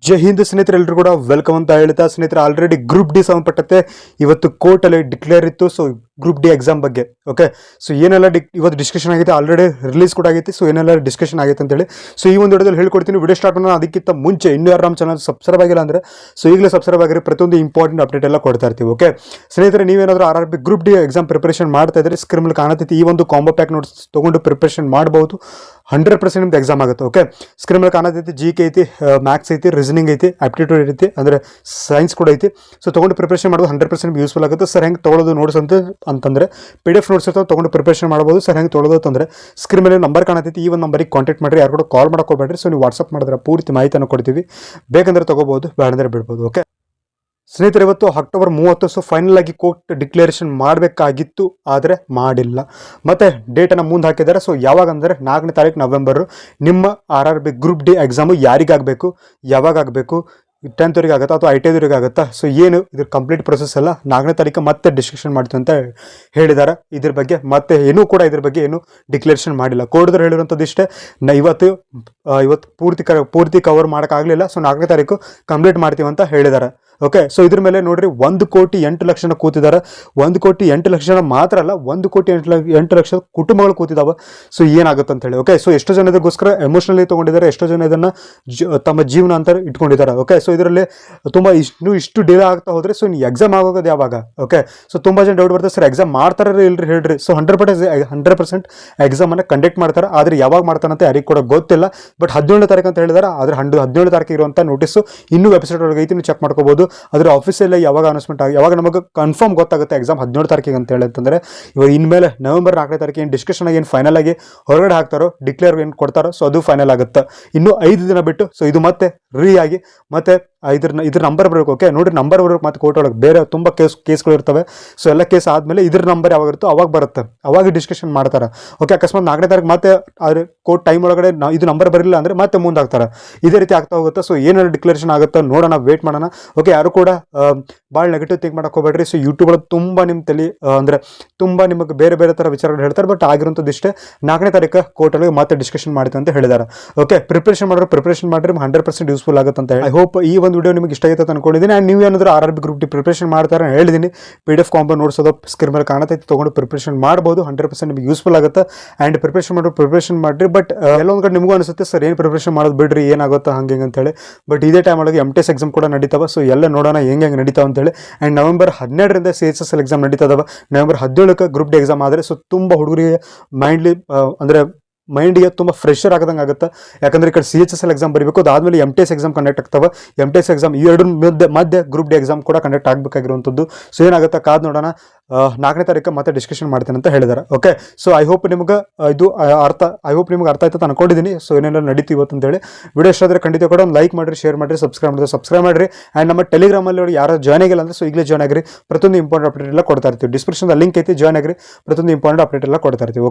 ಜೈ ಹಿಂದ್ ಸ್ನೇಹಿತರೆ, ಎಲ್ಲರೂ ಕೂಡ ವೆಲ್ಕಮ್ ಅಂತ ಹೇಳ್ತಾ ಸ್ನೇಹಿತರೆ, ಆಲ್ರೆಡಿ ಗ್ರೂಪ್ ಡಿ ಸಂಬಂಧಪಟ್ಟಂತೆ ಇವತ್ತು ಕೋರ್ಟಲ್ಲಿ ಡಿಕ್ಲೇರ್ ಇತ್ತು. ಸೊ ಗ್ರೂಪ್ ಡಿ ಎಕ್ಸಾಮ್ ಬಗ್ಗೆ ಓಕೆ. ಸೊ ಏನೆಲ್ಲ ಇವತ್ತು ಡಿಸ್ಕಷನ್ ಆಗೈತೆ, ಆಲ್ರೆಡಿ ರಿಲೀಸ್ ಕೂಡ ಆಗೈತೆ. ಸೊ ಏನೆಲ್ಲ ಡಿಸ್ಕಷನ್ ಆಗೈತೆ ಅಂತೇಳಿ ಸೊ ಈ ಒಂದು ವಿಡಿಯೋದಲ್ಲಿ ಹೇಳ್ಕೊಡ್ತೀನಿ. ವಿಡಿಯೋ ಸ್ಟಾರ್ಟ್ ಮಾಡೋಣ ಅದಕ್ಕಿಂತ ಮುಂಚೆ ಇನ್ನೂ ಯಾರು ನಮ್ಮ ಚಾನಲ್ ಸಬ್ಸ್ಕ್ರೈಬ್ ಆಗಿಲ್ಲ ಅಂದರೆ ಸೊ ಈಗಲೇ ಸಬ್ಸ್ಕ್ರೈಬ್ ಆಗಿರಿ. ಪ್ರತಿಯೊಂದು ಇಂಪಾರ್ಟೆಂಟ್ ಅಪ್ಡೇಟ್ ಎಲ್ಲ ಕೊಡ್ತಾ ಇರ್ತೀವಿ ಓಕೆ. ಸ್ನೇಹಿತರೆ, ನೀವೇನಾದರೂ RRB group D exam preparation ಮಾಡ್ತಾ ಇದ್ರೆ ಸ್ಕ್ರೀನ್ ಮೇಲೆ ಕಾಣತೈತಿ ಈ ಒಂದು ಕಾಂಬೋ ಪ್ಯಾಕ್ ನೋಟ್ಸ್ ತೊಗೊಂಡು ಪ್ರಿಪರೇಷನ್ ಮಾಡಬಹುದು. 100% ನಿಮ್ದು ಎಕ್ಸಾಮ್ ಆಗುತ್ತೆ ಓಕೆ. ಸ್ಕ್ರೀನ್ ಮೇಲೆ ಕಾಣತೈತಿ GK ಐತಿ, ಮ್ಯಾಥ್ಸ್ ಐತಿ, ರೀಸನಿಂಗ್ ಐತಿ, ಆಪ್ಟಿಟ್ಯೂಡ್ ಐತಿ, ಅಂದರೆ ಸೈನ್ಸ್ ಕೂಡ ಐತಿ. ಸೊ ತೊಗೊಂಡು ಪ್ರಿಪರೇಷನ್ ಮಾಡೋದು 100% ಯೂಸ್ಫುಲ್ ಆಗುತ್ತೆ. ಸರ್ ಹೆಂಗೆ ತೊಗೊಳ್ಳೋದು ನೋಟ್ಸ್ ಅಂತಂದರೆ PDF ನೋಟ್ಸ್ ಇರ್ತಾವೆ, ತೊಗೊಂಡು ಪ್ರಿಪರೇಷನ್ ಮಾಡ್ಬೋದು. ಸರ್ ಹೆಂಗೆ ತೊಗೊಳ್ಳೋದು ಅಂತಂದರೆ ಸ್ಕ್ರೀನ್ ಮೇಲೆ ನಂಬರ್ ಕಾಣತೈತಿ, ಈ ಒಂದು ನಂಬರಿಗೆ ಕಾಂಟ್ಯಾಕ್ಟ್ ಮಾಡಿರಿ. ಯಾರು ಕೂಡ ಕಾಲ್ ಮಾಡೋಕೆ ಹೋಗಬೇಡ್ರಿ. ಸೊ ನೀವು ವಾಟ್ಸಪ್ ಮಾಡಿದ್ರೆ ಪೂರ್ತಿ ಮಾಹಿತಿಯನ್ನು ಕೊಡ್ತೀವಿ. ಬೇಕಂದ್ರೆ ತೊಗೋಬೋದು, ಬೇಡಂದ್ರೆ ಬಿಡ್ಬೋದು ಓಕೆ. ಸ್ನೇಹಿತರೆ, ಇವತ್ತು ಅಕ್ಟೋಬರ್ 30. ಸೊ ಫೈನಲ್ ಆಗಿ ಕೋರ್ಟ್ ಡಿಕ್ಲೇರೇಷನ್ ಮಾಡಬೇಕಾಗಿತ್ತು, ಆದರೆ ಮಾಡಿಲ್ಲ. ಮತ್ತು ಡೇಟನ್ನು ಮುಂದೆ ಹಾಕಿದ್ದಾರೆ. ಸೊ ಯಾವಾಗ ಅಂದರೆ 4ನೇ ತಾರೀಕು ನವೆಂಬರು ನಿಮ್ಮ RRB ಗ್ರೂಪ್ ಡಿ ಎಕ್ಸಾಮು ಯಾರಿಗಾಗಬೇಕು, ಯಾವಾಗ ಆಗಬೇಕು, 10th ಆಗುತ್ತಾ ಅಥವಾ 8th ಆಗುತ್ತಾ? ಸೊ ಏನು ಇದ್ರ ಕಂಪ್ಲೀಟ್ ಪ್ರೊಸೆಸ್ ಎಲ್ಲ 4ನೇ ತಾರೀಕು ಮತ್ತೆ ಡಿಸ್ಕಷನ್ ಮಾಡ್ತೀವಿ ಅಂತ ಹೇಳಿದ್ದಾರೆ. ಇದ್ರ ಬಗ್ಗೆ ಮತ್ತೆ ಏನೂ ಕೂಡ ಇದ್ರ ಬಗ್ಗೆ ಏನು ಡಿಕ್ಲೇರೇಷನ್ ಮಾಡಿಲ್ಲ. ಕೋರ್ಟ್ದವ್ರು ಹೇಳಿರೋಂಥದ್ದು ಇಷ್ಟೇ, ಇವತ್ತು ಪೂರ್ತಿ ಕವರ್ ಮಾಡೋಕ್ಕಾಗಲಿಲ್ಲ. ಸೊ 4ನೇ ತಾರೀಕು ಕಂಪ್ಲೀಟ್ ಮಾಡ್ತೀವಿ ಅಂತ ಹೇಳಿದ್ದಾರೆ ಓಕೆ. ಸೊ ಇದ್ರ ಮೇಲೆ ನೋಡ್ರಿ 1,08,00,000 ಕೂತಿದ್ದಾರೆ. 1,08,00,000 ಮಾತ್ರ ಅಲ್ಲ, 1,08,00,000 ಕುಟುಂಬಗಳು ಕೂತಿದ್ದಾವೆ. ಸೊ ಏನಾಗುತ್ತೆ ಅಂತ ಹೇಳಿ ಓಕೆ. ಸೊ ಎಷ್ಟೋ ಜನ ಇದಕ್ಕೋಸ್ಕರ ಎಮೋಷನಲಿ ತೊಗೊಂಡಿದ್ದಾರೆ, ಎಷ್ಟೋ ಜನ ಇದನ್ನು ತಮ್ಮ ಜೀವನ ಅಂತ ಇಟ್ಕೊಂಡಿದ್ದಾರೆ ಓಕೆ. ಸೊ ಇದರಲ್ಲಿ ತುಂಬ ಇಷ್ಟು ಡಿಲೇ ಆಗ್ತಾ ಹೋದರೆ ಸೊ ಎಕ್ಸಾಮ್ ಆಗೋದು ಯಾವಾಗ ಓಕೆ. ಸೊ ತುಂಬ ಜನ ಡೌಟ್ ಬರ್ತದೆ, ಸರ್ ಎಕ್ಸಾಮ್ ಮಾಡ್ತಾರ ಇಲ್ರಿ ಹೇಳ್ರಿ. ಸೊ 100% ಎಕ್ಸಾಮನ್ನು ಕಂಡಕ್ಟ್ ಮಾಡ್ತಾರೆ, ಆದರೆ ಯಾವಾಗ ಮಾಡ್ತಾರಂತ ಯಾರಿಗೆ ಕೂಡ ಗೊತ್ತಿಲ್ಲ. ಬಟ್ 17ನೇ ತಾರೀಕು ಅಂತ ಹೇಳಿದ್ದಾರೆ. ಆದರೆ 17ನೇ ತಾರೀಕು ಇರುವಂಥ ನೋಟಿಸು ಇನ್ನೂ ವೆಬ್ಸೈಟ್ ಒಳಗೆ ಐತಿ, ನೀವು ಚೆಕ್ ಮಾಡ್ಕೋಬೋದು. ಅದರ ಆಫೀಸಲ್ಲಿ ಯಾವಾಗ ಅನೌನ್ಸ್ಮೆಂಟ್ ಆಗಿ ಯಾವಾಗ ನಮಗೆ ಕನ್ಫರ್ಮ್ ಗೊತ್ತಾಗುತ್ತೆ ಎಕ್ಸಾಮ್ 17 ತಾರೀಕಿಗೆ ಅಂತ ಹೇಳಿ ಅಂತಂದರೆ, ಇವಾಗ ಇನ್ಮೇಲೆ ನವೆಂಬರ್ 4ನೇ ತಾರೀಕು ಏನು ಡಿಸ್ಕಷನ್ ಆಗಿ ಏನು ಫೈನಲ್ ಆಗಿ ಹೊರಗಡೆ ಹಾಕ್ತಾರೋ, ಡಿಕ್ಲೇರ್ ಏನು ಕೊಡ್ತಾರೋ ಸೊ ಅದು ಫೈನಲ್ ಆಗುತ್ತೆ. ಇನ್ನೂ 5 ದಿನ ಬಿಟ್ಟು ಸೊ ಇದು ಮತ್ತೆ ಆಗಿ ಮತ್ತೆ ಇದ್ರ ನಂಬರ್ ಬರಬೇಕು ಓಕೆ. ನೋಡಿರಿ, ನಂಬರ್ ಬರಬೇಕು ಮತ್ತೆ ಕೋರ್ಟ್ ಒಳಗೆ ಬೇರೆ ತುಂಬ ಕೇಸ್ಗಳು ಇರ್ತವೆ. ಸೊ ಎಲ್ಲ ಕೇಸ್ ಆದಮೇಲೆ ಇದ್ರ ನಂಬರ್ ಯಾವಾಗ ಇರುತ್ತೋ ಅವಾಗ ಬರುತ್ತೆ, ಅವಾಗ ಡಿಸ್ಕಷನ್ ಮಾಡ್ತಾರೆ ಓಕೆ. ಅಕಸ್ಮಾತ್ 4ನೇ ತಾರೀಕು ಮತ್ತೆ ಆದರೆ ಕೋರ್ಟ್ ಟೈಮ್ ಒಳಗಡೆ ಇದು ನಂಬರ್ ಬರಲಿಲ್ಲ ಅಂದರೆ ಮತ್ತೆ ಮುಂದೆ ಹಾಕ್ತಾರೆ. ಇದೇ ರೀತಿ ಆಗ್ತಾ ಹೋಗುತ್ತೆ. ಸೊ ಏನಾದ್ರು ಡಿಕ್ಲೇರೇಷನ್ ಆಗುತ್ತೋ ನೋಡೋಣ, ವೇಟ್ ಮಾಡೋಣ ಓಕೆ. ಯಾರು ಕೂಡ ಭಾಳ ನೆಗೆಟಿವ್ ಥಿಂಕ್ ಮಾಡೋಕೆ ಹೋಗ್ಬೇಡ್ರಿ. ಸೊ ಯೂಟ್ಯೂಬ್ಗಳು ತುಂಬ ನಿಮ್ಮ ತಲೆ ಅಂದರೆ ತುಂಬ ನಿಮಗೆ ಬೇರೆ ಥರ ವಿಚಾರಗಳು ಹೇಳ್ತಾರೆ. ಬಟ್ ಆಗಿರೋಂಥದ್ದು ಇಷ್ಟೇ, 4ನೇ ತಾರೀಕು ಕೋರ್ಟಲ್ಲಿ ಮತ್ತೆ ಡಿಸ್ಕಷನ್ ಮಾಡ್ತೀವಿ ಅಂತ ಹೇಳಿದ್ದಾರೆ ಓಕೆ. ಪ್ರಿಪ್ರೇಷನ್ ಮಾಡಿರಿ 100% ಯೂಸ್ಫುಲ್ ಆಗುತ್ತೆ ಅಂತ ಹೇಳಿ. ಐ ಹೋಪ್ ಈ ಒಂದು ವಿಡಿಯೋ ನಿಮಗೆ ಇಷ್ಟ ಆಯ್ತು ಅನ್ಕೊಂಡಿದ್ದೀನಿ. ಆ್ಯಂಡ್ ನೀವು ಏನಾದರೂ RRB ಗ್ರೂಪ್ ಡಿ ಪ್ರಿಪ್ರೇಷನ್ ಮಾಡ್ತಾರೆ ಹೇಳಿದ್ದೀನಿ, PDF ಕಾಂಬೋ ನೋಡ್ಸೋದು ಸ್ಕ್ರೀನ್ ಮೇಲೆ ಕಾಣತೈತಿ, ತೊಗೊಂಡು ಪ್ರಿಪ್ರೇಷನ್ ಮಾಡ್ಬೋದು. 100% ನಿಮಗೆ ಯೂಸ್ಫುಲ್ ಆಗುತ್ತೆ. ಆ್ಯಂಡ್ ಪ್ರಿಪ್ರೇಷನ್ ಮಾಡಿರಿ. ಬಟ್ ಎಲ್ಲೊಂದು ಕಡೆ ನಿಮಗೂ ಅನಿಸುತ್ತೆ, ಸರ್ ಏನು ಪ್ರಿಪ್ರೇಷನ್ ಮಾಡೋದು ಬಿಡ್ರಿ, ಏನಾಗುತ್ತಾ ಹಂಗೆ ಅಂತೇಳಿ. ಬಟ್ ಇದೇ ಟೈಮ್ ಒಳಗೆ MTS ಎಕ್ಸಾಮ್ ಕೂಡ ನಡೀತಾವೆ. ಸೊ ಎಲ್ಲ ನೋಡೋಣ ಹೆಂಗೆ ನಡೀತಾವೆ ಅಂತೇಳಿ. ಆ್ಯಂಡ್ ನವೆಂಬರ್ 12ರಿಂದ CHSL ಎಕ್ಸಾಮ್ ನಡೀತದವ. ನವೆಂಬರ್ 17ಕ್ಕೆ ಗ್ರೂಪ್ ಡಿ ಎಕ್ಸಾಮ್ ಆದರೆ ಸೊ ತುಂಬ ಹುಡುಗರಿಗೆ ಮೈಂಡಿಗೆ ತುಂಬ ಫ್ರೆಶರ್ ಆಗದಂಗೆ ಆಗುತ್ತೆ. ಯಾಕಂದರೆ ಈ ಕಡೆ CHSL ಎಕ್ಸಾಮ್ ಬರಬೇಕು, ಅದಾದಮೇಲೆ MTS ಎಕ್ಸಾಮ್ ಕಂಡಕ್ಟ್ ಆಗ್ತವೆ. MTS ಎಕ್ಸಾಮ್ ಈ ಎರಡು ಮಧ್ಯೆ ಗ್ರೂಪ್ ಡಿ ಎಕ್ಸಾಮ್ ಕೂಡ ಕಂಡಕ್ಟ್ ಆಗಬೇಕಾಗಿರುವಂಥದ್ದು. ಸೊ ಏನಾಗುತ್ತೆ ಕಾದು ನೋಡೋಣ. 4ನೇ ತಾರೀಕು ಮತ್ತೆ ಡಿಸ್ಕಷನ್ ಮಾಡ್ತೇನೆ ಅಂತ ಹೇಳಿದ್ದಾರೆ ಓಕೆ. ಸೊ ಐ ಹೋಪ್ ನಿಮಗೆ ಅರ್ಥ ಆಯ್ತು ಅಂತ ಅನ್ಕೊಂಡಿದ್ದೀನಿ. ಸೊ ಏನೆಲ್ಲ ನಡೀತೀವಿ ಇವತ್ತು ಅಂತೇಳಿ. ವಿಡಿಯೋ ಇಷ್ಟ ಆದರೆ ಖಂಡಿತ ಕೂಡ ಒಂದು ಲೈಕ್ ಮಾಡಿರಿ, ಶೇರ್ ಮಾಡಿರಿ, ಸಬ್ಸ್ಕ್ರೈಬ್ ಮಾಡಿರಿ. ಆ್ಯಂಡ್ ನಮ್ಮ ಟೆಲಿಗ್ರಾಮಲ್ಲಿ ಯಾರು ಜಾಯ್ನ್ ಆಗಿಲ್ಲ ಅಂದರೆ ಸೊ ಈಗಲೇ ಜಾಯ್ನ್ ಆಗಿರಿ. ಪ್ರತಿಯೊಂದು ಇಂಪಾರ್ಟೆಂಟ್ ಅಪ್ಡೇಟ್ ಎಲ್ಲ ಕೊಡ್ತಾ ಇರ್ತೀವಿ. ಡಿಸ್ಕ್ರಿಪ್ಷನ್ ಲಿಂಕ್ ಐತಿ, ಜಾಯ್ನ್ ಆಗಿರಿ. ಪ್ರತಿಯೊಂದು ಇಂಪಾರ್ಟೆಂಟ್ ಅಪ್ಡೇಟ್ ಎಲ್ಲ ಕೊಡ್ತಾ ಇರ್ತೀವಿ ಓಕೆ.